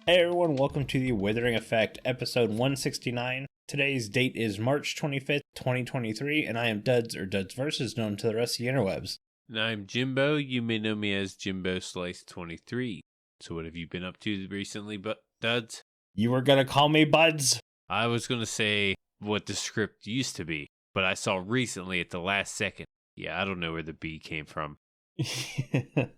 Hey everyone, welcome to the Withering Effect, episode 169. Today's date is March 25th, 2023, and I am Duds, or Duds Versus, known to the rest of the interwebs. And I'm Jimbo. You may know me as Jimbo Slice 23. So what have you been up to recently, Duds? You were gonna call me Buds? I was going to say what the script used to be, but I saw recently at the last second. Yeah, I don't know where the B came from. I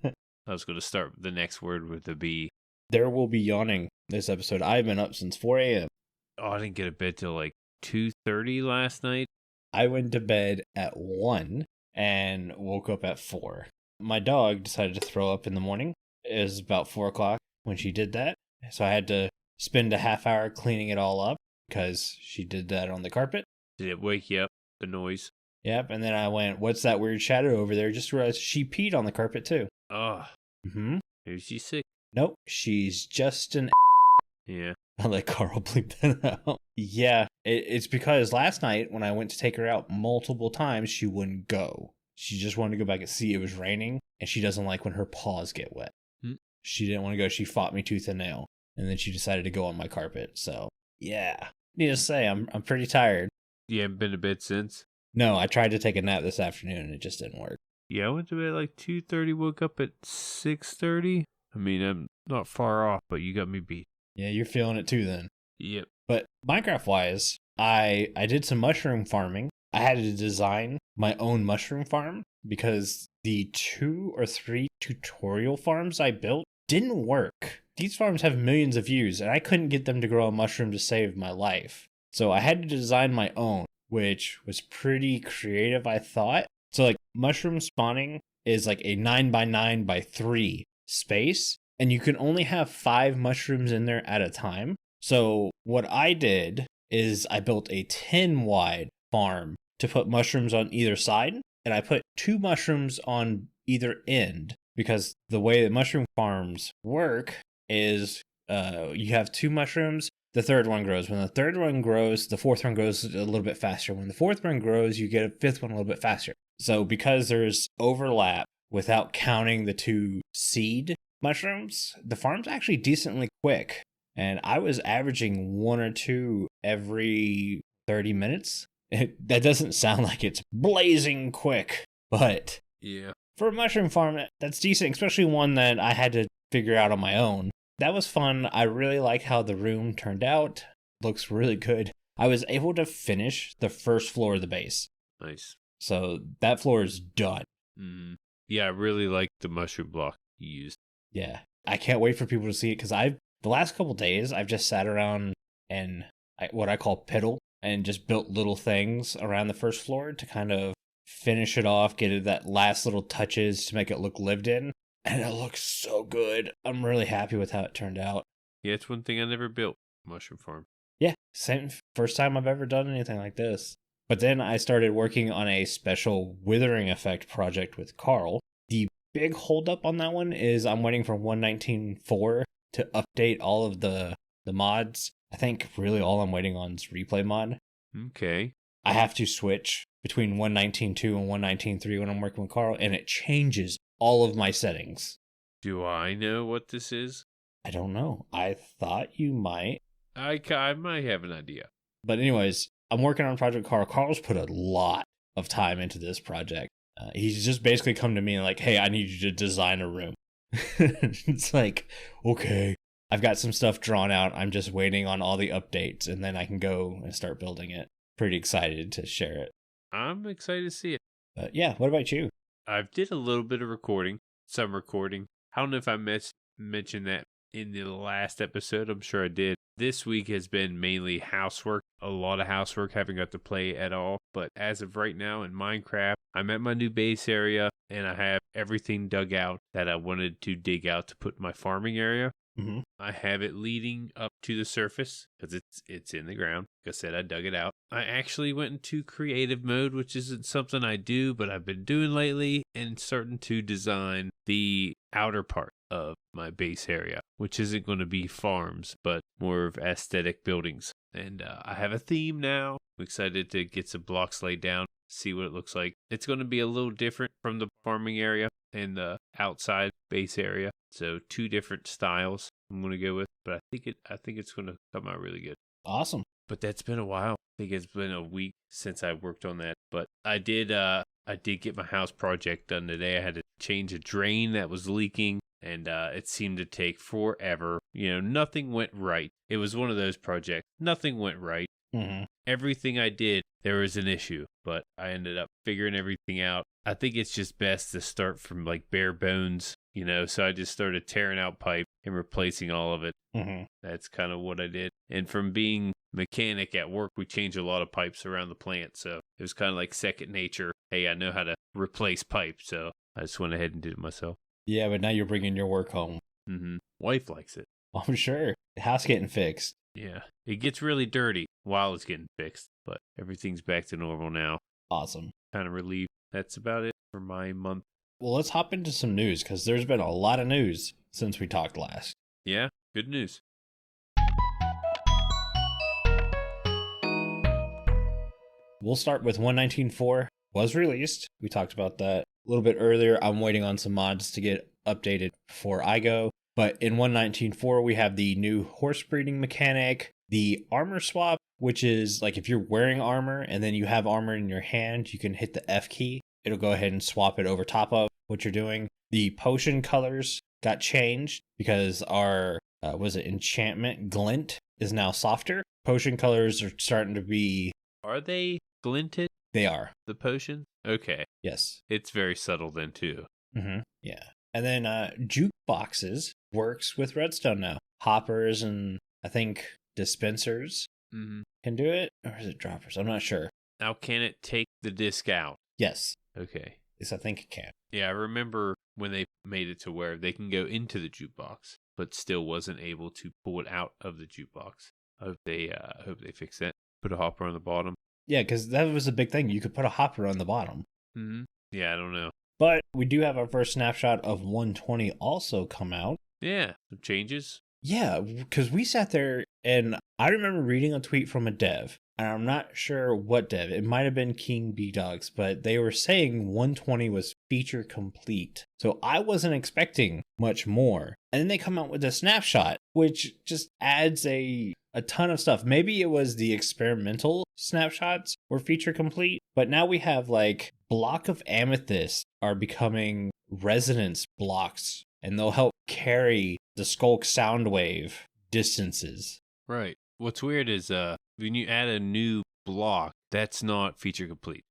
was going to start the next word with the B. There will be yawning this episode. I've been up since 4 a.m. Oh, I didn't get to bed till like 2:30 last night. I went to bed at 1 and woke up at 4. My dog decided to throw up in the morning. It was about 4 o'clock when she did that. So I had to spend a half hour cleaning it all up because she did that on the carpet. Did it wake you up, the noise? Yep, and then I went, what's that weird shadow over there? Just realized she peed on the carpet too. Oh. Mm-hmm. Maybe she's sick. Nope, she's just an Yeah. I'll let Carl bleep that out. Yeah, it's because last night when I went to take her out multiple times, she wouldn't go. She just wanted to go back and see it was raining, and she doesn't like when her paws get wet. She didn't want to go. She fought me tooth and nail, and then she decided to go on my carpet. So, yeah. Need to say, I'm pretty tired. You haven't been to bed since? No, I tried to take a nap this afternoon, and it just didn't work. Yeah, I went to bed at like 2:30, woke up at 6:30. I mean, I'm not far off, but you got me beat. Yeah, you're feeling it too then. Yep. But Minecraft-wise, I did some mushroom farming. I had to design my own mushroom farm because the 2 or 3 tutorial farms I built didn't work. These farms have millions of views, and I couldn't get them to grow a mushroom to save my life. So I had to design my own, which was pretty creative, I thought. So like mushroom spawning is like a 9x9x3 space, and you can only have 5 mushrooms in there at a time. So what I did is I built a 10 wide farm to put mushrooms on either side, and I put 2 mushrooms on either end because the way that mushroom farms work is you have 2 mushrooms, the third one grows. When the third one grows, the fourth one grows a little bit faster. When the fourth one grows, you get a fifth one a little bit faster. So because there's overlap without counting the 2 seed mushrooms, the farm's actually decently quick. And I was averaging 1 or 2 every 30 minutes. That doesn't sound like it's blazing quick, but yeah, for a mushroom farm, that's decent, especially one that I had to figure out on my own. That was fun. I really like how the room turned out. Looks really good. I was able to finish the first floor of the base. Nice. So that floor is done. Yeah, I really like the mushroom block you used. Yeah, I can't wait for people to see it because the last couple days I've just sat around and what I call piddle and just built little things around the first floor to kind of finish it off, get it that last little touches to make it look lived in. And it looks so good. I'm really happy with how it turned out. Yeah, it's one thing I never built, mushroom farm. Yeah, same. First time I've ever done anything like this. But then I started working on a special Withering Effect project with Carl. The big holdup on that one is I'm waiting for 1.19.4 to update all of the mods. I think really all I'm waiting on is replay mod. Okay. I have to switch between 1.19.2 and 1.19.3 when I'm working with Carl, and it changes all of my settings. Do I know what this is? I don't know. I thought you might. I might have an idea. But anyways, I'm working on Project Carl. Carl's put a lot of time into this project. He's just basically come to me and like, hey, I need you to design a room. It's like, okay. I've got some stuff drawn out. I'm just waiting on all the updates, and then I can go and start building it. Pretty excited to share it. I'm excited to see it. But yeah, what about you? I did a little bit of recording, some recording. I don't know if I mentioned that in the last episode. I'm sure I did. This week has been mainly housework. A lot of housework. Haven't got to play at all. But as of right now in Minecraft, I'm at my new base area, and I have everything dug out that I wanted to dig out to put in my farming area. Mm-hmm. I have it leading up to the surface because it's in the ground. Like I said, I dug it out. I actually went into creative mode, which isn't something I do, but I've been doing lately, and starting to design the outer part of my base area, which isn't going to be farms, but more of aesthetic buildings. And I have a theme now. I'm excited to get some blocks laid down, see what it looks like. It's going to be a little different from the farming area and the outside base area. So 2 different styles. I'm gonna go with, but I think it's gonna come out really good. Awesome. But that's been a while. I think it's been a week since I worked on that. But I did get my house project done today. I had to change a drain that was leaking, and it seemed to take forever. Nothing went right. It was one of those projects. Nothing went right. Mm-hmm. Everything I did, there was an issue, but I ended up figuring everything out. I think it's just best to start from like bare bones, so I just started tearing out pipe and replacing all of it. Mm-hmm. That's kind of what I did. And from being mechanic at work, we change a lot of pipes around the plant, so it was kind of like second nature. Hey, I know how to replace pipe, so I just went ahead and did it myself. Yeah, but now you're bringing your work home. Mm-hmm. Wife likes it. I'm sure. The house getting fixed. Yeah, it gets really dirty while it's getting fixed, but everything's back to normal now. Awesome. Kind of relieved. That's about it for my month. Well, let's hop into some news, because there's been a lot of news since we talked last. Yeah, good news. We'll start with 119.4 was released. We talked about that a little bit earlier. I'm waiting on some mods to get updated before I go. But in 119.4, we have the new horse breeding mechanic, the armor swap, which is like if you're wearing armor and then you have armor in your hand, you can hit the F key. It'll go ahead and swap it over top of what you're doing. The potion colors got changed because our, enchantment glint is now softer. Potion colors are starting to be... Are they glinted? They are. The potion? Okay. Yes. It's very subtle then too. Mm-hmm. Yeah. And then jukeboxes works with redstone now. Hoppers and I think dispensers can do it. Or is it droppers? I'm not sure. Now, can it take the disc out? Yes. Okay. Yes, I think it can. Yeah, I remember when they made it to where they can go into the jukebox, but still wasn't able to pull it out of the jukebox. I hope they fix that. Put a hopper on the bottom. Yeah, because that was a big thing. You could put a hopper on the bottom. Mm-hmm. Yeah, I don't know. But we do have our first snapshot of 120 also come out. Yeah, some changes. Yeah, because we sat there and I remember reading a tweet from a dev, and I'm not sure what dev. It might have been King B Dogs, but they were saying 120 was feature complete. So I wasn't expecting much more. And then they come out with a snapshot, which just adds a ton of stuff. Maybe it was the experimental snapshots were feature complete, but now we have like block of amethyst are becoming resonance blocks, and they'll help carry the Skulk sound wave distances. Right. What's weird is when you add a new block, that's not feature complete.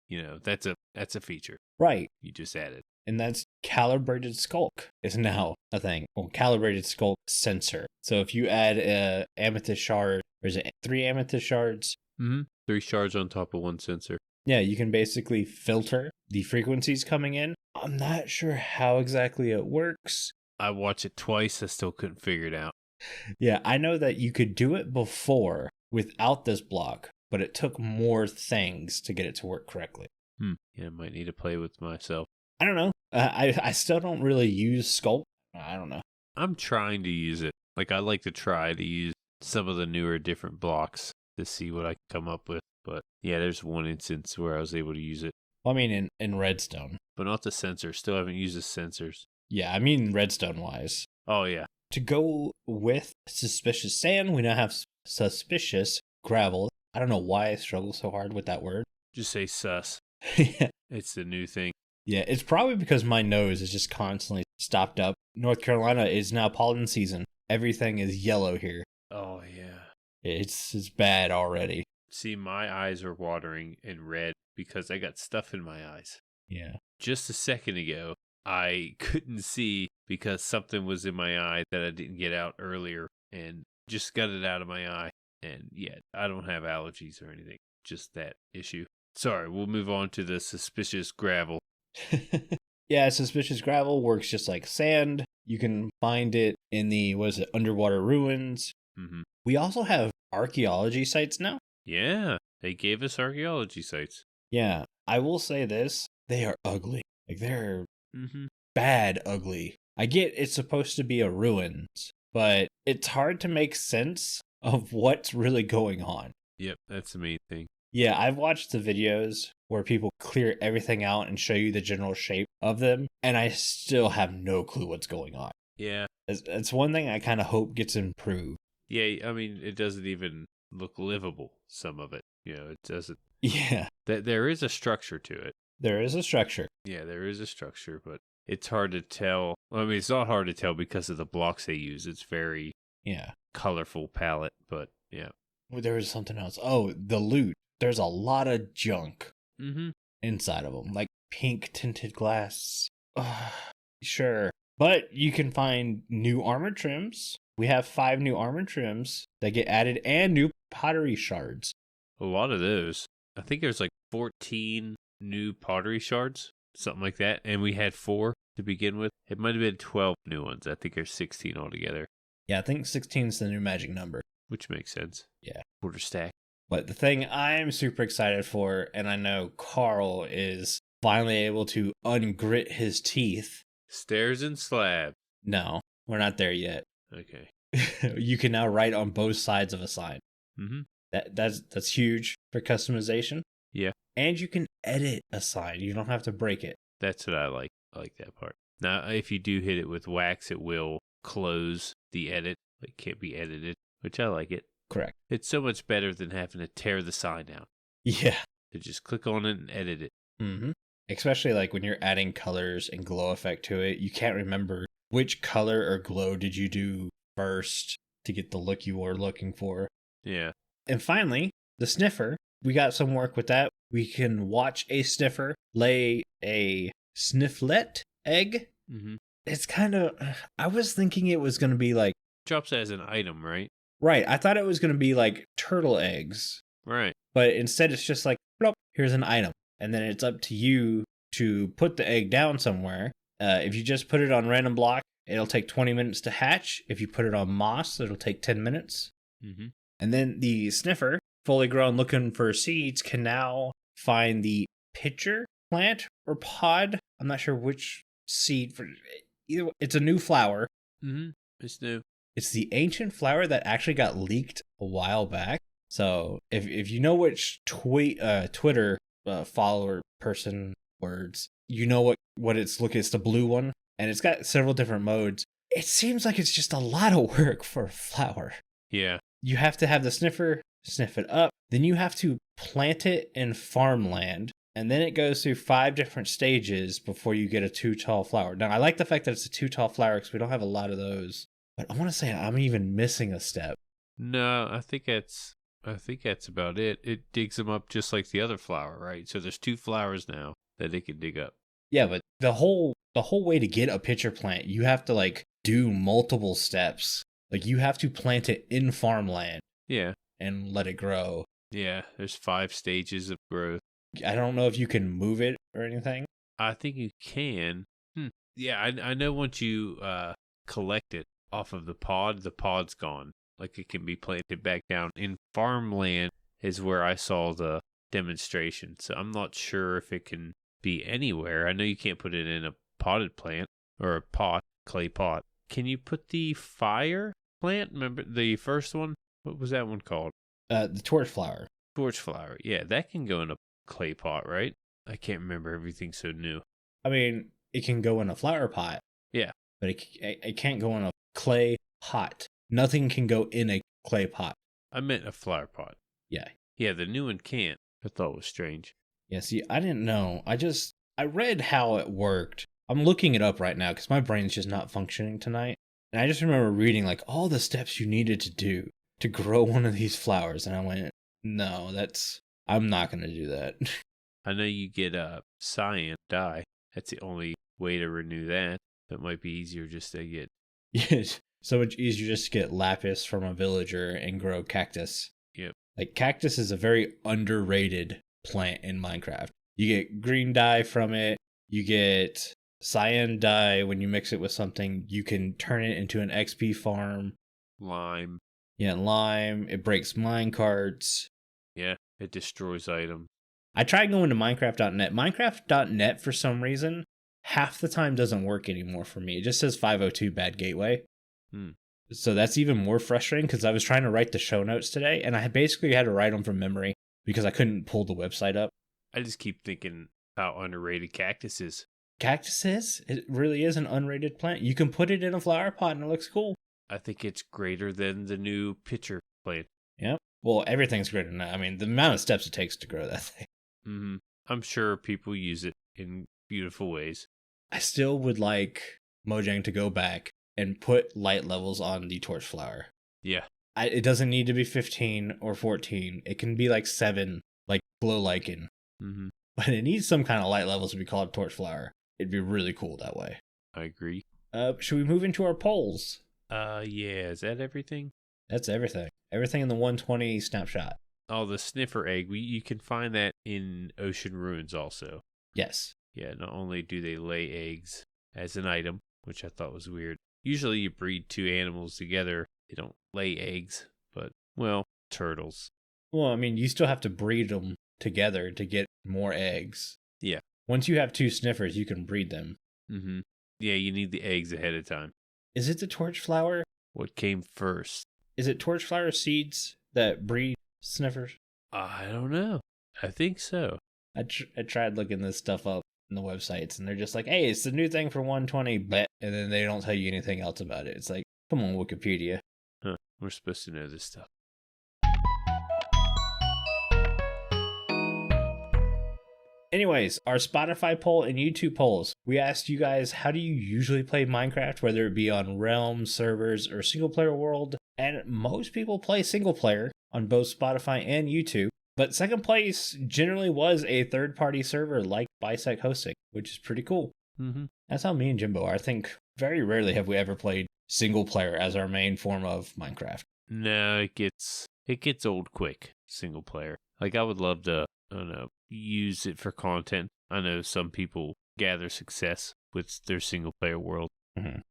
That's a feature. Right. You just added. And that's calibrated Skulk is now a thing. Well, calibrated Skulk sensor. So if you add a amethyst shard, or is it 3 amethyst shards? Mm-hmm. 3 shards on top of 1 sensor. Yeah, you can basically filter the frequencies coming in. I'm not sure how exactly it works. I watched it twice. I still couldn't figure it out. Yeah, I know that you could do it before without this block, but it took more things to get it to work correctly. Yeah, I might need to play with myself. I don't know. I still don't really use Sculpt. I don't know. I'm trying to use it. Like, I like to try to use some of the newer different blocks to see what I can come up with. But yeah, there's one instance where I was able to use it. Well, I mean, in Redstone. But not the sensor. Still haven't used the sensors. Yeah, I mean Redstone-wise. Oh, yeah. To go with suspicious sand, we now have suspicious gravel. I don't know why I struggle so hard with that word. Just say sus. Yeah. It's the new thing. Yeah, it's probably because my nose is just constantly stopped up. North Carolina is now pollen season. Everything is yellow here. Oh, yeah. It's bad already. See, my eyes are watering and red because I got stuff in my eyes. Yeah. Just a second ago, I couldn't see because something was in my eye that I didn't get out earlier and just got it out of my eye. And yeah, I don't have allergies or anything, just that issue. Sorry, we'll move on to the suspicious gravel. Yeah, suspicious gravel works just like sand. You can find it in the, underwater ruins. Mm-hmm. We also have archaeology sites now. Yeah, they gave us archaeology sites. Yeah, I will say this. They are ugly. Like, they're bad ugly. I get it's supposed to be a ruins, but it's hard to make sense of what's really going on. Yep, that's the main thing. Yeah, I've watched the videos where people clear everything out and show you the general shape of them, and I still have no clue what's going on. Yeah. It's one thing I kind of hope gets improved. Yeah, I mean, it doesn't even look livable, some of it. It doesn't. Yeah. There is a structure to it. There is a structure. Yeah, there is a structure, but it's hard to tell. I mean, it's not hard to tell because of the blocks they use. It's very colorful palette, but yeah. Well, there was something else. Oh, the loot. There's a lot of junk inside of them, like pink tinted glass. Sure. But you can find new armor trims. We have 5 new armor trims that get added and new pottery shards. A lot of those. I think there's like 14 new pottery shards, something like that. And we had 4 to begin with. It might have been 12 new ones. I think there's 16 altogether. Yeah, I think 16 is the new magic number. Which makes sense. Yeah. Quarter stack. But the thing I'm super excited for, and I know Carl is finally able to ungrit his teeth. Stairs and slab. No, we're not there yet. Okay. You can now write on both sides of a sign. Mm-hmm. That's huge for customization. Yeah. And you can edit a sign. You don't have to break it. That's what I like. I like that part. Now, if you do hit it with wax, it will close the edit. It can't be edited, which I like it. Correct. It's so much better than having to tear the sign out. Yeah. To just click on it and edit it. Mm-hmm. Especially like when you're adding colors and glow effect to it, you can't remember which color or glow did you do first to get the look you were looking for. Yeah. And finally, the sniffer. We got some work with that. We can watch a sniffer lay a snifflet egg. Mm-hmm. It's kind of... I was thinking it was going to be like... Drops as an item, right? Right. I thought it was going to be like turtle eggs. Right. But instead it's just like, plop, here's an item. And then it's up to you to put the egg down somewhere. If you just put it on random block, it'll take 20 minutes to hatch. If you put it on moss, it'll take 10 minutes. Mm-hmm. And then the sniffer, fully grown looking for seeds, can now find the pitcher plant or pod. I'm not sure which seed. For either. It's a new flower. Mm-hmm. It's new. It's the ancient flower that actually got leaked a while back. So if you know which Twitter follower person words, you know what it's looking. It's the blue one, and it's got several different modes. It seems like it's just a lot of work for a flower. Yeah. You have to have the sniffer sniff it up. Then you have to plant it in farmland. And then it goes through 5 different stages before you get a 2 tall flower. Now, I like the fact that it's a 2 tall flower because we don't have a lot of those. But I want to say I'm even missing a step. No, I think that's about it. It digs them up just like the other flower, right? So there's 2 flowers now that it can dig up. Yeah, but the whole way to get a pitcher plant, you have to like do multiple steps. Like you have to plant it in farmland. Yeah. And let it grow. Yeah, there's 5 stages of growth. I don't know if you can move it or anything. I think you can. Yeah, I know once you collect it off of the pod's gone. Like it can be planted back down. In farmland is where I saw the demonstration. So I'm not sure if it can be anywhere. I know you can't put it in a potted plant or a pot, clay pot. Can you put the fire plant? Remember the first one? What was that one called? The torch flower. Torch flower. Yeah, that can go in a clay pot, right? I can't remember. Everything's so new. I mean, it can go in a flower pot. Yeah. But it can't go in a clay pot. Nothing can go in a clay pot. I meant a flower pot. Yeah. Yeah, the new one can't. I thought it was strange. Yeah, see, I didn't know. I read how it worked. I'm looking it up right now because my brain's just not functioning tonight. And I just remember reading like all the steps you needed to do to grow one of these flowers. And I went, no, I'm not going to do that. I know you get a cyan dye. That's the only way to renew that. That might be easier just to get. Yes. So much easier just to get lapis from a villager and grow cactus. Yep. Like cactus is a very underrated plant in Minecraft. You get green dye from it. You get cyan dye when you mix it with something. You can turn it into an XP farm. Lime. Yeah, lime. It breaks minecarts. Yeah, it destroys items. I tried going to Minecraft.net. Minecraft.net, for some reason, half the time doesn't work anymore for me. It just says 502 bad gateway. So that's even more frustrating because I was trying to write the show notes today and I basically had to write them from memory because I couldn't pull the website up. I just keep thinking how underrated cactus is. Cactuses, it really is an unrated plant. You can put it in a flower pot and it looks cool. I think it's greater than the new pitcher plant. Yep. Well, everything's greater than that. I mean, the amount of steps it takes to grow that thing. Mm-hmm. I'm sure people use it in beautiful ways. I still would like Mojang to go back and put light levels on the torch flower. Yeah. It doesn't need to be 15 or 14. It can be like 7, like glow lichen. Mm-hmm. But it needs some kind of light levels to be called torch flower. It'd be really cool that way. I agree. Should we move into our polls? Yeah. Is that everything? That's everything. Everything in the 120 snapshot. Oh, the sniffer egg. You can find that in Ocean Ruins also. Yes. Yeah, not only do they lay eggs as an item, which I thought was weird. Usually you breed 2 animals together. They don't lay eggs, but, well, turtles. Well, I mean, you still have to breed them together to get more eggs. Yeah. Once you have 2 sniffers, you can breed them. Mm-hmm. Yeah, you need the eggs ahead of time. Is it the torch flower? What came first? Is it torch flower seeds that breed sniffers? I don't know. I think so. I tried looking this stuff up in the websites, and they're just like, hey, it's the new thing for 120, but and then they don't tell you anything else about it. It's like, come on, Wikipedia. Huh. We're supposed to know this stuff. Anyways, our Spotify poll and YouTube polls. We asked you guys, how do you usually play Minecraft, whether it be on Realm, servers, or single player world? And most people play single player on both Spotify and YouTube. But second place generally was a third-party server like Bisect Hosting, which is pretty cool. Mm-hmm. That's how me and Jimbo are. I think very rarely have we ever played single player as our main form of Minecraft. No, it gets old quick, single player. Like, I would love to, I don't know, use it for content. I know some people gather success with their single player world,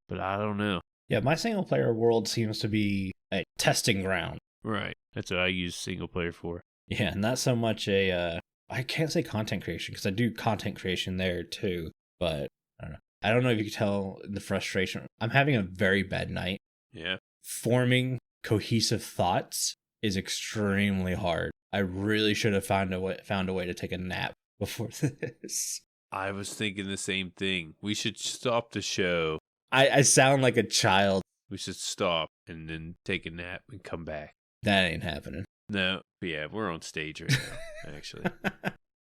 but I don't know. Yeah, my single player world seems to be a testing ground. Right. That's what I use single player for. Yeah, not so much I can't say content creation because I do content creation there too, but I don't know. I don't know if you can tell the frustration. I'm having a very bad night. Yeah. Forming cohesive thoughts is extremely hard. I really should have found a way to take a nap before this. I was thinking the same thing. We should stop the show. I sound like a child. We should stop and then take a nap and come back. That ain't happening. No, but yeah, we're on stage right now, actually.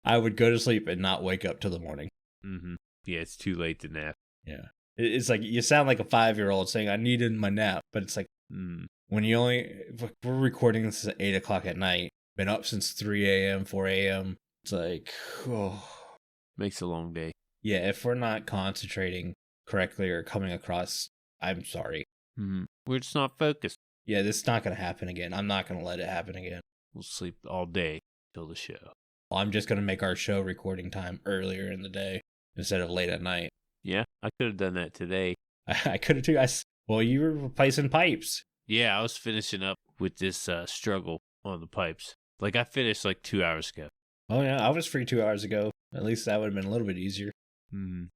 I would go to sleep and not wake up till the morning. Mm-hmm. Yeah, it's too late to nap. Yeah. It's like, you sound like a 5-year-old saying, I needed my nap. But it's like, when you we're recording this at 8 o'clock at night, been up since 3 a.m., 4 a.m. It's like, oh. Makes a long day. Yeah, if we're not concentrating correctly or coming across, I'm sorry. Mm-hmm. We're just not focused. Yeah, this is not going to happen again. I'm not going to let it happen again. We'll sleep all day till the show. I'm just going to make our show recording time earlier in the day instead of late at night. Yeah, I could have done that today. I could have too. Well, you were replacing pipes. Yeah, I was finishing up with this struggle on the pipes. Like, I finished like 2 hours ago. Oh, yeah, I was free 2 hours ago. At least that would have been a little bit easier. Mm-hmm.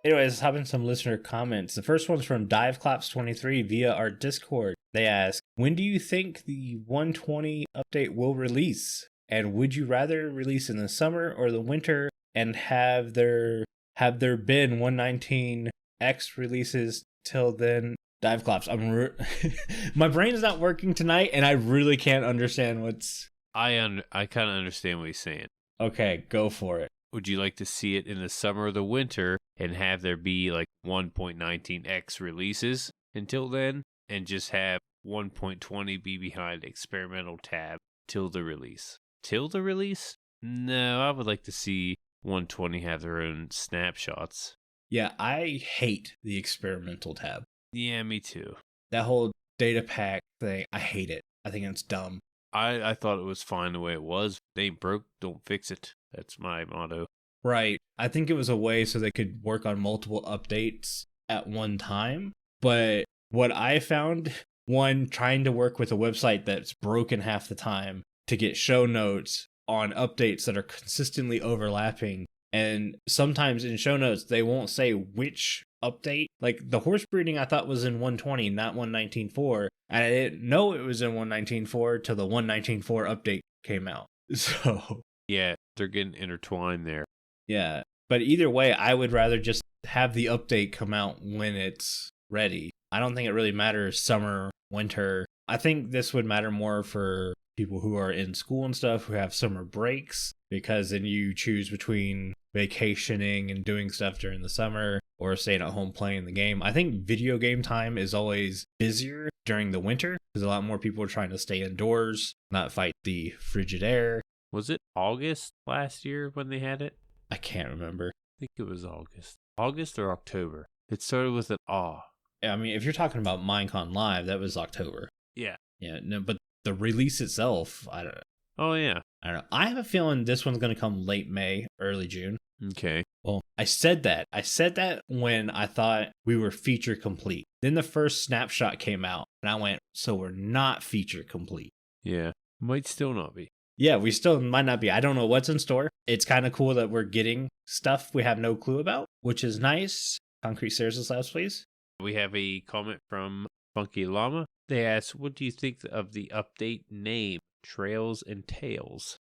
Anyways, let's hop in some listener comments. The first one's from DiveClaps23 via our Discord. They ask, when do you think the 120 update will release? And would you rather release in the summer or the winter and have there been 119X releases till then? DiveClaps, my brain's not working tonight and I really can't understand what's... I kind of understand what he's saying. Okay, go for it. Would you like to see it in the summer or the winter and have there be like 1.19x releases until then and just have 1.20 be behind experimental tab till the release? Till the release? No, I would like to see 120 have their own snapshots. Yeah, I hate the experimental tab. Yeah, me too. That whole data pack thing, I hate it. I think it's dumb. I thought it was fine the way it was. They ain't broke, don't fix it. That's my motto. Right. I think it was a way so they could work on multiple updates at one time. But what I found, one, trying to work with a website that's broken half the time to get show notes on updates that are consistently overlapping. And sometimes in show notes, they won't say which update. Like the horse breeding I thought was in 120, not 119.4. And I didn't know it was in 119.4 till the 119.4 update came out. So, Yeah, they're getting intertwined there. yeah. But either way, I would rather just have the update come out when it's ready. I don't think it really matters summer, winter. I think this would matter more for people who are in school and stuff, who have summer breaks, because then you choose between vacationing and doing stuff during the summer or staying at home playing the game. I think video game time is always busier during the winter because a lot more people are trying to stay indoors, not fight the frigid air. Was it August last year when they had it? I can't remember. I think it was August. August or October. It started with an awe. I mean, if you're talking about Minecon Live, that was October. Yeah. Yeah, no, but the release itself, I don't know. Oh, yeah. I don't know. I have a feeling this one's going to come late May, early June. Okay. Well, I said that. I said that when I thought we were feature complete. Then the first snapshot came out, and I went, so we're not feature complete. Yeah. Might still not be. Yeah, we still might not be. I don't know what's in store. It's kind of cool that we're getting stuff we have no clue about, which is nice. Concrete Stairs and Slabs, please. We have a comment from Funkyllama. They ask, what do you think of the update name, Trails and Tales?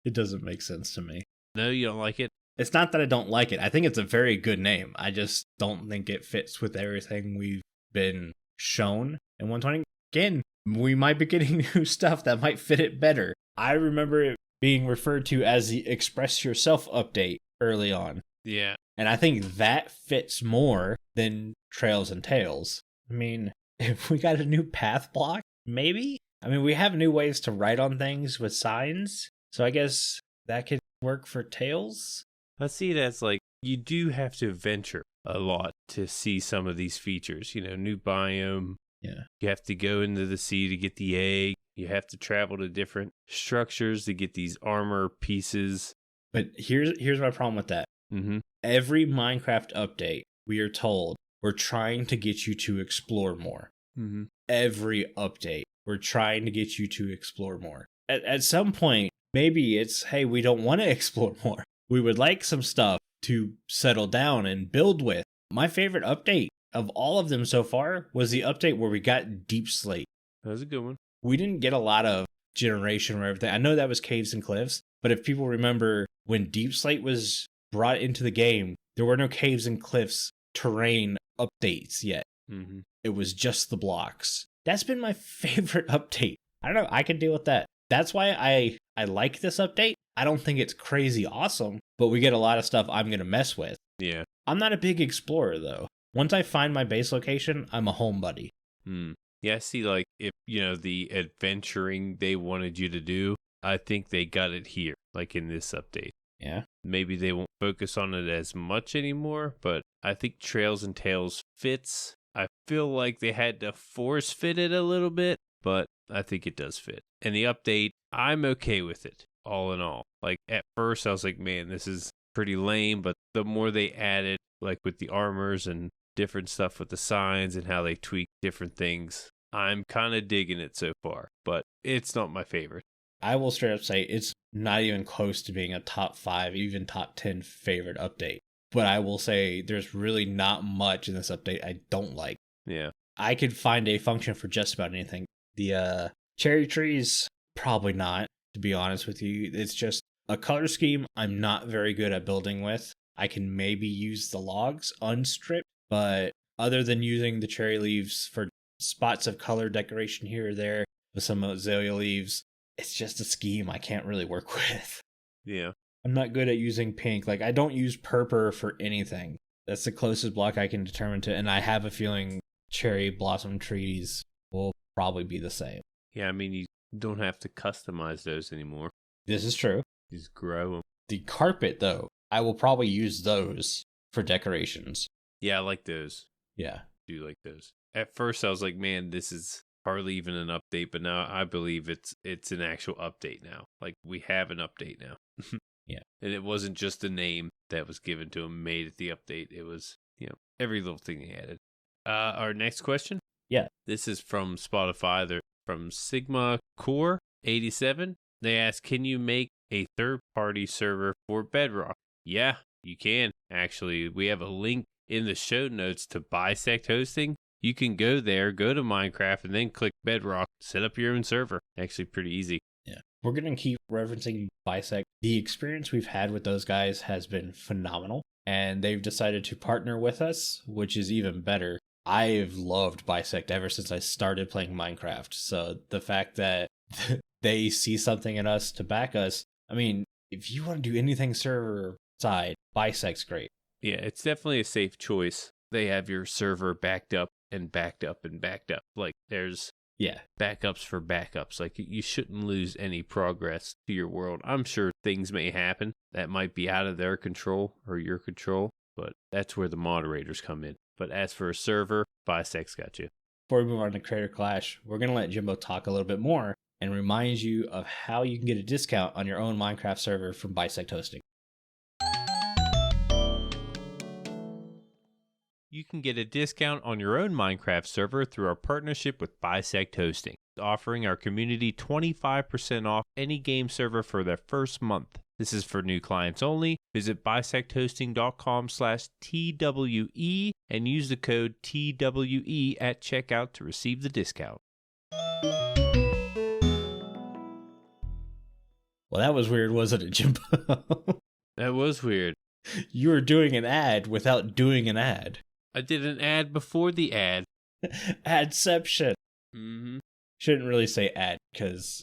It doesn't make sense to me. No, you don't like it? It's not that I don't like it. I think it's a very good name. I just don't think it fits with everything we've been shown in 120. Again, we might be getting new stuff that might fit it better. I remember it being referred to as the Express Yourself update early on. Yeah. And I think that fits more than Trails and Tales. I mean, if we got a new path block, maybe? I mean, we have new ways to write on things with signs. So I guess that could work for Tales. I see it as like you do have to venture a lot to see some of these features. You know, new biome. Yeah. You have to go into the sea to get the egg. You have to travel to different structures to get these armor pieces. But here's my problem with that. Mm-hmm. Every Minecraft update, we are told we're trying to get you to explore more. Mm-hmm. Every update, we're trying to get you to explore more. At some point, maybe it's, hey, we don't want to explore more. We would like some stuff to settle down and build with. My favorite update of all of them so far was the update where we got Deep Slate. That was a good one. We didn't get a lot of generation or everything. I know that was Caves and Cliffs, but if people remember when Deep Slate was brought into the game, there were no Caves and Cliffs terrain updates yet. Mm-hmm. It was just the blocks. That's been my favorite update. I don't know. I can deal with that. That's why I like this update. I don't think it's crazy awesome, but we get a lot of stuff I'm going to mess with. Yeah. I'm not a big explorer, though. Once I find my base location, I'm a home buddy. Yeah, see, like, if, you know, the adventuring they wanted you to do, I think they got it here, like in this update. Yeah. Maybe they won't focus on it as much anymore, but I think Trails and Tales fits. I feel like they had to force fit it a little bit, but I think it does fit. And the update, I'm okay with it, all in all. Like, at first, I was like, man, this is pretty lame, but the more they added, like with the armors and different stuff with the signs and how they tweak different things, I'm kind of digging it so far, but it's not my favorite. I will straight up say it's not even close to being a top 5, even top 10 favorite update. But I will say there's really not much in this update I don't like. Yeah. I could find a function for just about anything. The cherry trees, probably not, to be honest with you. It's just a color scheme I'm not very good at building with. I can maybe use the logs unstripped, but other than using the cherry leaves for spots of color decoration here or there with some azalea leaves, it's just a scheme I can't really work with. Yeah. I'm not good at using pink. Like, I don't use purple for anything. That's the closest block I can determine to, and I have a feeling cherry blossom trees will probably be the same. Yeah, I mean, you don't have to customize those anymore. This is true. You just grow them. The carpet, though, I will probably use those for decorations. Yeah, I like those. Yeah. I do like those. At first, I was like, man, this is hardly even an update, but now I believe it's an actual update now. Like, we have an update now. Yeah. And it wasn't just a name that was given to them, made it the update. It was, you know, every little thing they added. Our next question? Yeah. This is from Spotify. They're from Sigma Core 87. They ask, can you make a third-party server for Bedrock? Yeah, you can. Actually, we have a link in the show notes to Bisect Hosting. You can go there, go to Minecraft, and then click Bedrock, set up your own server. Actually, pretty easy. Yeah. we're going to keep referencing Bisect. The experience we've had with those guys has been phenomenal, and they've decided to partner with us, which is even better. I've loved Bisect ever since I started playing Minecraft. So the fact that they see something in us to back us, I mean, if you want to do anything server side, Bisect's great. Yeah, it's definitely a safe choice. They have your server backed up and backed up and backed up. Like, there's backups for backups. Like, you shouldn't lose any progress to your world. I'm sure things may happen that might be out of their control or your control, but that's where the moderators come in. But as for a server, Bisect's got you. Before we move on to Creator Clash, we're going to let Jimbo talk a little bit more and remind you of how you can get a discount on your own Minecraft server from Bisect Hosting. You can get a discount on your own Minecraft server through our partnership with Bisect Hosting, offering our community 25% off any game server for their first month. This is for new clients only. Visit bisecthosting.com/TWE and use the code TWE at checkout to receive the discount. Well, that was weird, wasn't it, Jimbo? That was weird. You were doing an ad without doing an ad. I did an ad before the ad. Adception. Mm-hmm. Shouldn't really say ad because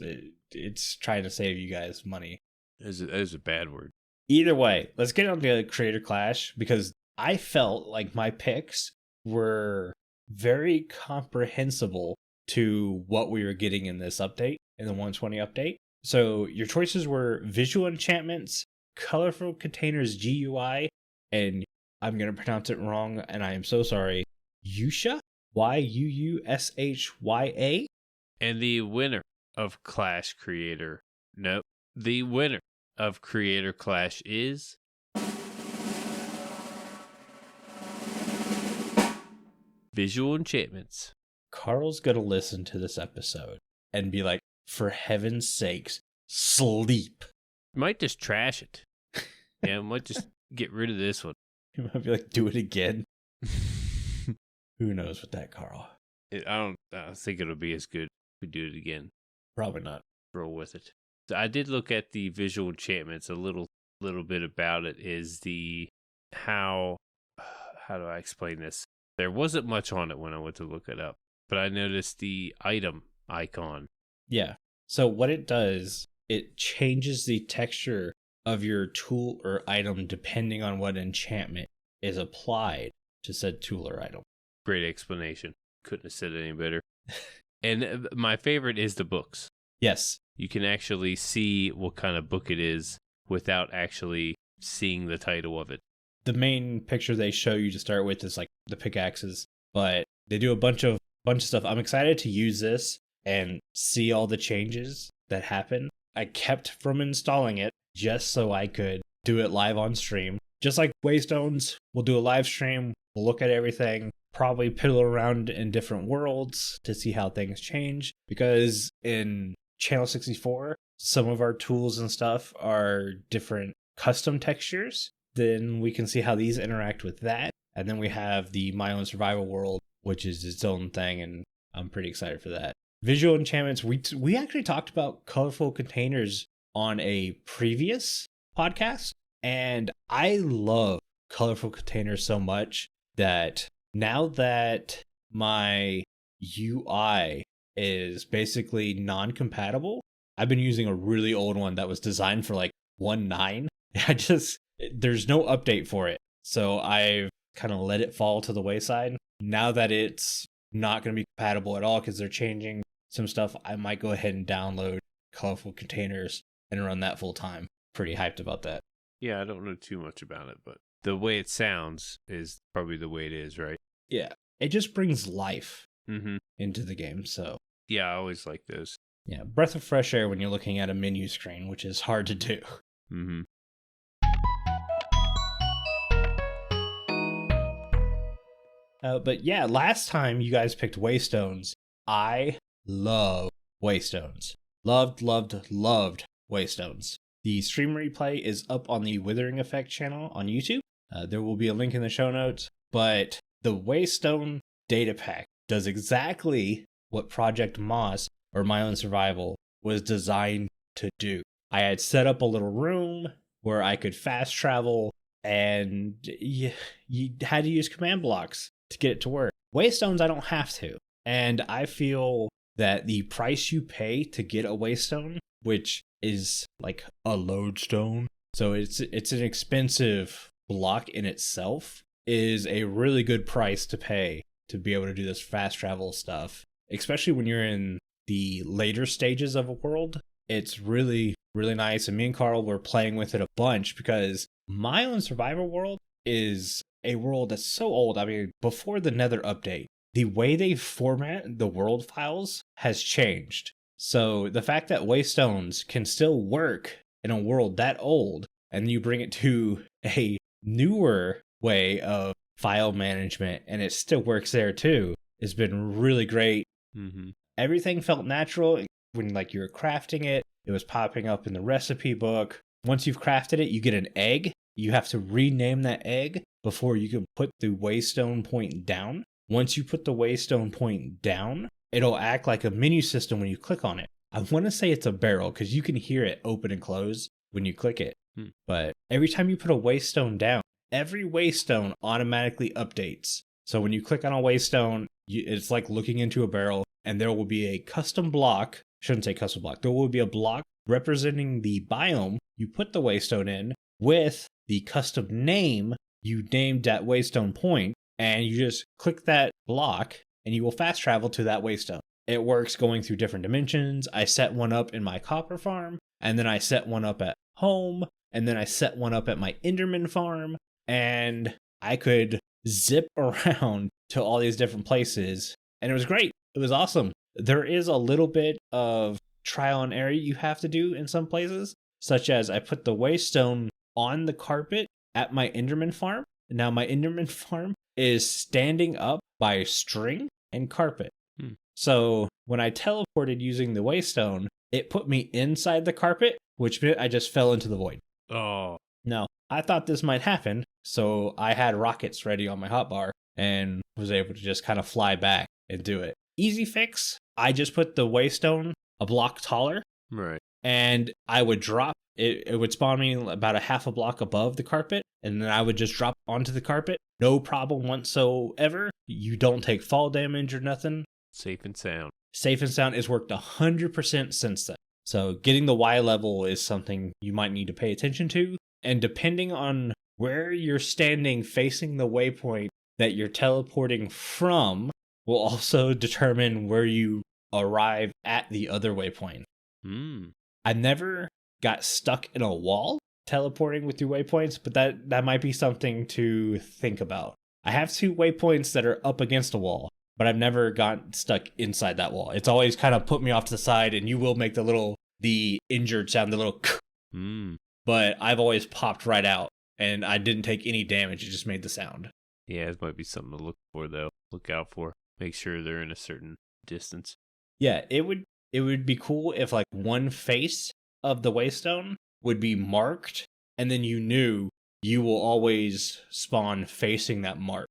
it's trying to save you guys money. That is a bad word. Either way, let's get on to Creator Clash because I felt like my picks were very comprehensible to what we were getting in this update, in the 120 update. So your choices were visual enchantments, colorful containers GUI, and I'm going to pronounce it wrong, and I am so sorry, Yushya? Yuushya? And the winner of Clash Creator. Nope. The winner of Creator Clash is... Visual Enchantments. Carl's going to listen to this episode and be like, for heaven's sakes, sleep. Might just trash it. Yeah, might just get rid of this one. You might be like, do it again. Who knows with that, Carl? I don't think it'll be as good if we do it again. Probably not. Roll with it. So I did look at the visual enchantments. A little bit about it is the how do I explain this? There wasn't much on it when I went to look it up, but I noticed the item icon. Yeah. So what it does, it changes the texture of your tool or item depending on what enchantment is applied to said tool or item. Great explanation. Couldn't have said it any better. And my favorite is the books. Yes. You can actually see what kind of book it is without actually seeing the title of it. The main picture they show you to start with is like the pickaxes, but they do a bunch of stuff. I'm excited to use this and see all the changes that happen. I kept from installing it just so I could do it live on stream. Just like Waystones, we'll do a live stream, we'll look at everything, probably piddle around in different worlds to see how things change. Because in Channel 64, some of our tools and stuff are different custom textures. Then we can see how these interact with that. And then we have the My Own Survival World, which is its own thing, and I'm pretty excited for that. Visual enchantments, we actually talked about colorful containers on a previous podcast, and I love colorful containers so much that now that my UI is basically non-compatible, I've been using a really old one that was designed for like 1.9. There's no update for it, so I've kind of let it fall to the wayside. Now that it's not going to be compatible at all because they're changing some stuff, I might go ahead and download colorful containers and run that full time. Pretty hyped about that. Yeah, I don't know too much about it, but the way it sounds is probably the way it is, right? Yeah, it just brings life into the game, so. Yeah, I always like those. Yeah, breath of fresh air when you're looking at a menu screen, which is hard to do. Mm-hmm. But yeah, last time you guys picked Waystones, I love Waystones. Loved Waystones. The stream replay is up on the Withering Effect channel on YouTube. There will be a link in the show notes, but the Waystone data pack does exactly what Project Moss, or My Own Survival, was designed to do. I had set up a little room where I could fast travel, and you had to use command blocks to get it to work. Waystones, I don't have to. And I feel that the price you pay to get a waystone, which is like a lodestone, so it's an expensive block in itself, is a really good price to pay to be able to do this fast travel stuff. Especially when you're in the later stages of a world, it's really, really nice. And me and Carl were playing with it a bunch because my own survival world is a world that's so old. I mean, before the Nether update, the way they format the world files has changed. So the fact that waystones can still work in a world that old, and you bring it to a newer way of file management, and it still works there too, has been really great. Mm-hmm. Everything felt natural. When like you were crafting it, it was popping up in the recipe book. Once you've crafted it, you get an egg. You have to rename that egg before you can put the waystone point down. Once you put the waystone point down, it'll act like a menu system when you click on it. I want to say it's a barrel because you can hear it open and close when you click it. But every time you put a waystone down, every waystone automatically updates. So when you click on a waystone, it's like looking into a barrel, and there will be a custom block. Shouldn't say custom block. There will be a block representing the biome you put the waystone in with the custom name you named that waystone point, and you just click that block and you will fast travel to that waystone. It works going through different dimensions. I set one up in my copper farm, and then I set one up at home, and then I set one up at my Enderman farm, and I could zip around to all these different places, and it was great. It was awesome. There is a little bit of trial and error you have to do in some places, such as I put the waystone on the carpet at my Enderman farm. Now my Enderman farm is standing up by string and carpet. So when I teleported using the waystone, it put me inside the carpet, which meant I just fell into the void. Oh. No, I thought this might happen, so I had rockets ready on my hotbar and was able to just kind of fly back and do it. Easy fix. I just put the waystone a block taller. Right. And I would drop it. It would spawn me about a half a block above the carpet, and then I would just drop onto the carpet. No problem whatsoever. You don't take fall damage or nothing. Safe and sound. Safe and sound has worked 100% since then. So getting the Y level is something you might need to pay attention to. And depending on where you're standing facing the waypoint that you're teleporting from will also determine where you arrive at the other waypoint. I never got stuck in a wall teleporting with your waypoints, but that might be something to think about. I have 2 waypoints that are up against a wall, but I've never gotten stuck inside that wall. It's always kind of put me off to the side, and you will make the injured sound, the little but I've always popped right out, and I didn't take any damage. It just made the sound. Yeah, it might be something to look for, though. Look out for. Make sure they're in a certain distance. Yeah, it would be cool if like one face of the waystone would be marked, and then you knew you will always spawn facing that mark.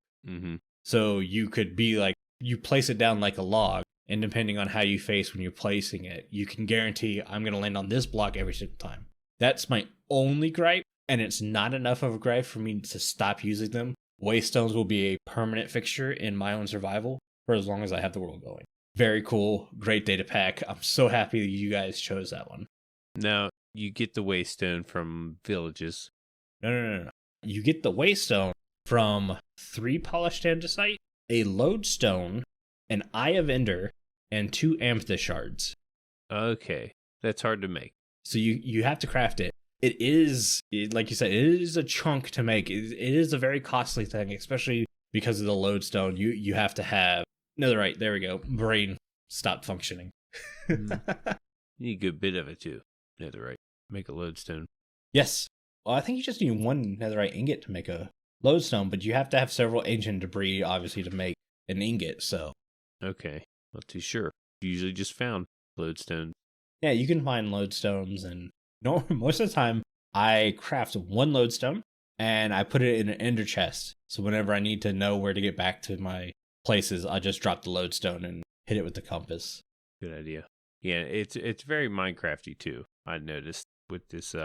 So you could be like, you place it down like a log, and depending on how you face when you're placing it, you can guarantee I'm going to land on this block every single time. That's my only gripe, and it's not enough of a gripe for me to stop using them. Waystones will be a permanent fixture in my own survival for as long as I have the world going. Very cool. Great data pack. I'm so happy that you guys chose that one. Now, you get the waystone from villages. No. You get the waystone from 3 polished andesite, a lodestone, an Eye of Ender, and 2 amethyst shards. Okay. That's hard to make. So you have to craft it. It is, like you said, it is a chunk to make. It is a very costly thing, especially because of the lodestone. You have to have... No, right, there we go. Brain stopped functioning. You need a good bit of it, too. Netherite. Make a lodestone. Yes. Well, I think you just need 1 netherite ingot to make a lodestone, but you have to have several ancient debris, obviously, to make an ingot, so... Okay. Not too sure. Usually just found lodestone. Yeah, you can find lodestones, and most of the time, I craft 1 lodestone, and I put it in an ender chest. So whenever I need to know where to get back to my places, I'll just drop the lodestone and hit it with the compass. Good idea. Yeah, it's very Minecrafty too. I noticed with this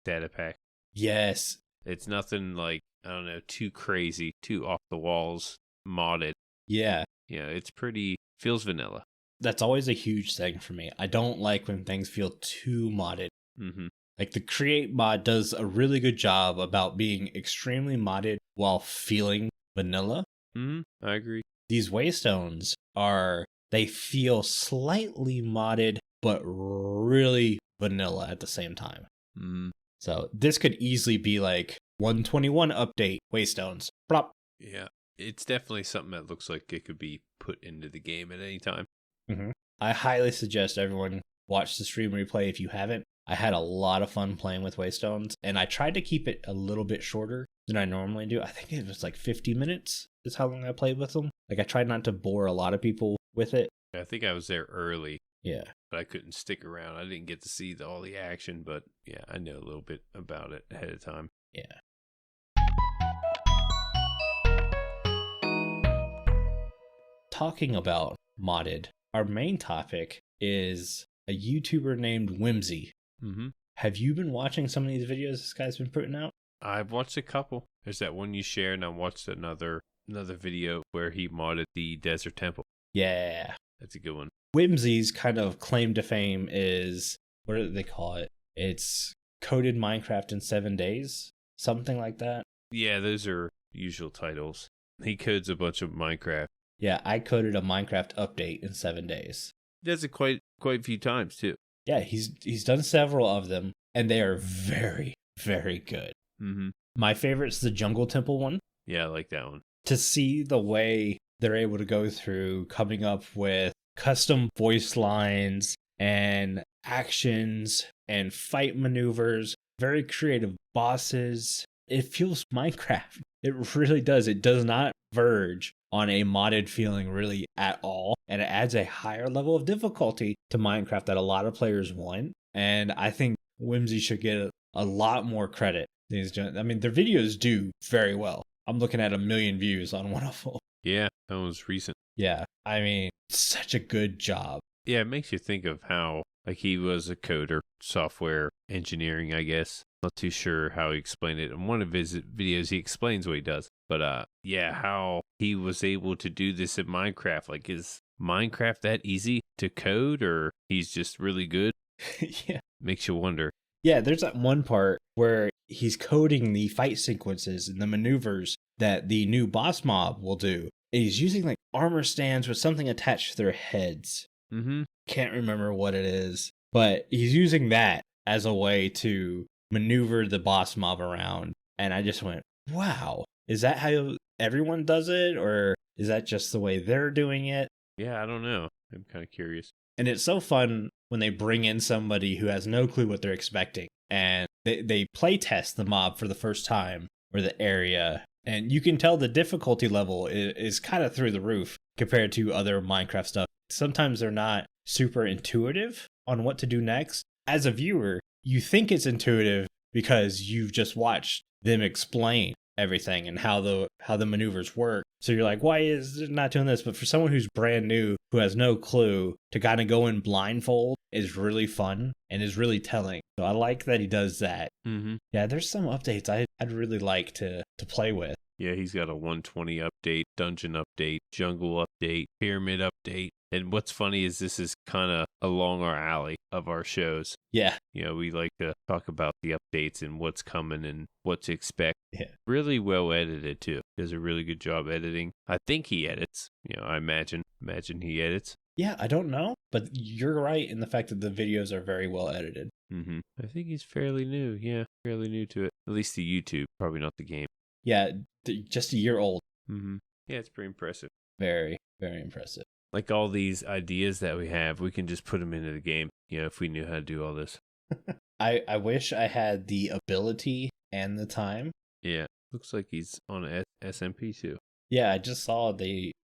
data pack. Yes. It's nothing like, I don't know, too crazy, too off the walls modded. Yeah. Yeah, it's pretty, feels vanilla. That's always a huge thing for me. I don't like when things feel too modded. Mm-hmm. Like the Create mod does a really good job about being extremely modded while feeling vanilla. Mm-hmm. I agree. These Waystones they feel slightly modded, but really vanilla at the same time. Mm-hmm. So this could easily be like 121 update Waystones. Plop. Yeah, it's definitely something that looks like it could be put into the game at any time. Mm-hmm. I highly suggest everyone watch the stream replay if you haven't. I had a lot of fun playing with Waystones, and I tried to keep it a little bit shorter than I normally do. I think it was like 50 minutes is how long I played with them. Like I tried not to bore a lot of people with it. I think I was there early. Yeah. But I couldn't stick around. I didn't get to see all the action, but yeah, I know a little bit about it ahead of time. Yeah. Talking about modded, our main topic is a YouTuber named Whimzee. Mm-hmm. Have you been watching some of these videos this guy's been putting out? I've watched a couple. There's that one you shared, and I watched another video where he modded the Desert Temple. Yeah. That's a good one. Whimzee's kind of claim to fame is, what do they call it? It's coded Minecraft in 7 days, something like that. Yeah, those are usual titles. He codes a bunch of Minecraft. Yeah, I coded a Minecraft update in 7 days. He does it quite a few times too. Yeah, he's done several of them, and they are very, very good. Mm-hmm. My favorite's the Jungle Temple one. Yeah, I like that one. To see the way they're able to go through coming up with custom voice lines and actions and fight maneuvers, very creative bosses. It feels Minecraft. It really does. It does not verge on a modded feeling really at all. And it adds a higher level of difficulty to Minecraft that a lot of players want. And I think Whimzee should get a lot more credit. I mean, their videos do very well. I'm looking at 1 million views on one of them. Yeah, that was recent. Yeah, I mean, such a good job. Yeah, it makes you think of how, like, he was a coder, software engineering, I guess. Not too sure how he explained it. In one of his videos, he explains what he does. But, yeah, how he was able to do this in Minecraft. Like, is Minecraft that easy to code, or he's just really good? Yeah. Makes you wonder. Yeah, there's that one part where he's coding the fight sequences and the maneuvers that the new boss mob will do. And he's using like armor stands with something attached to their heads. Mm-hmm. Can't remember what it is, but he's using that as a way to maneuver the boss mob around. And I just went, wow, is that how everyone does it? Or is that just the way they're doing it? Yeah, I don't know. I'm kind of curious. And it's so fun when they bring in somebody who has no clue what they're expecting. And they play test the mob for the first time or the area. And you can tell the difficulty level is kind of through the roof compared to other Minecraft stuff. Sometimes they're not super intuitive on what to do next. As a viewer, you think it's intuitive because you've just watched them explain everything and how the maneuvers work. So you're like, why is it not doing this? But for someone who's brand new, who has no clue, to kind of go in blindfold is really fun and is really telling. So I like that he does that. Mm-hmm. Yeah, there's some updates I'd really like to play with. Yeah, he's got a 120 update, dungeon update, jungle update, pyramid update. And what's funny is this is kind of along our alley of our shows. Yeah. You know, we like to talk about the updates and what's coming and what to expect. Yeah. Really well edited, too. Does a really good job editing. I think he edits. You know, I imagine he edits. Yeah, I don't know, but you're right in the fact that the videos are very well edited. Mm-hmm. I think he's fairly new. Yeah, fairly new to it. At least the YouTube, probably not the game. Yeah, just a year old. Mm-hmm. Yeah, it's pretty impressive. Very, very impressive. Like all these ideas that we have, we can just put them into the game, you know, if we knew how to do all this. I wish I had the ability and the time. Yeah, looks like he's on SMP too. Yeah, I just saw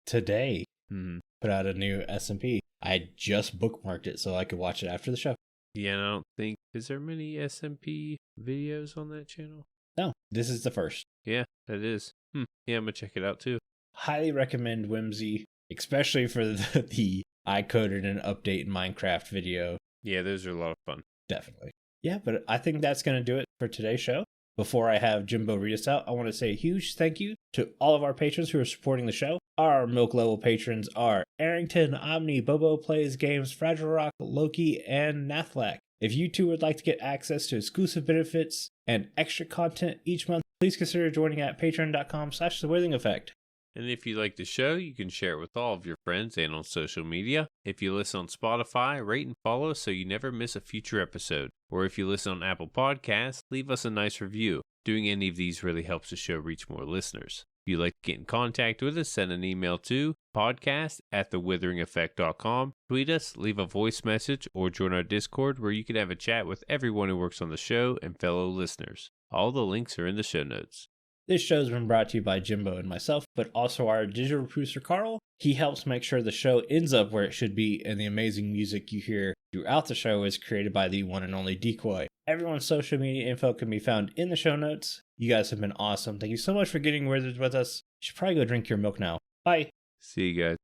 today Mm-hmm. put out a new SMP. I just bookmarked it so I could watch it after the show. Yeah, and I don't think, is there many SMP videos on that channel? No, this is the first. Yeah, that is. Yeah, I'm going to check it out too. Highly recommend Whimzee, especially for the I coded an update in Minecraft video. Yeah, those are a lot of fun. Definitely. Yeah, but I think that's going to do it for today's show. Before I have Jimbo read us out, I want to say a huge thank you to all of our patrons who are supporting the show. Our milk level patrons are Aerington, Aubni, BoboPlaysGames, FragileRock, Loki, and Nathlech. If you too would like to get access to exclusive benefits and extra content each month, please consider joining at patreon.com/The Withering Effect. And if you like the show, you can share it with all of your friends and on social media. If you listen on Spotify, rate and follow so you never miss a future episode. Or if you listen on Apple Podcasts, leave us a nice review. Doing any of these really helps the show reach more listeners. If you'd like to get in contact with us, send an email to podcast@thewitheringeffect.com. Tweet us, leave a voice message, or join our Discord where you can have a chat with everyone who works on the show and fellow listeners. All the links are in the show notes. This show's been brought to you by Jimbo and myself, but also our digital producer, Carl. He helps make sure the show ends up where it should be, and the amazing music you hear throughout the show is created by the one and only Decoy. Everyone's social media info can be found in the show notes. You guys have been awesome. Thank you so much for getting withered with us. You should probably go drink your milk now. Bye. See you guys.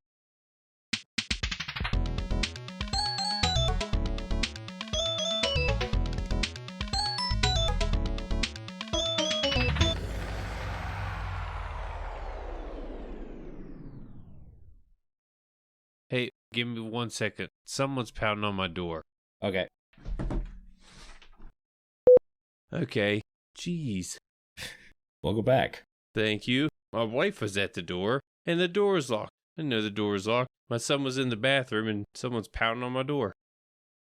Hey, give me 1 second. Someone's pounding on my door. Okay. Okay. Jeez. Welcome back. Thank you. My wife was at the door, and the door was locked. I didn't know the door was locked. My son was in the bathroom, and someone's pounding on my door.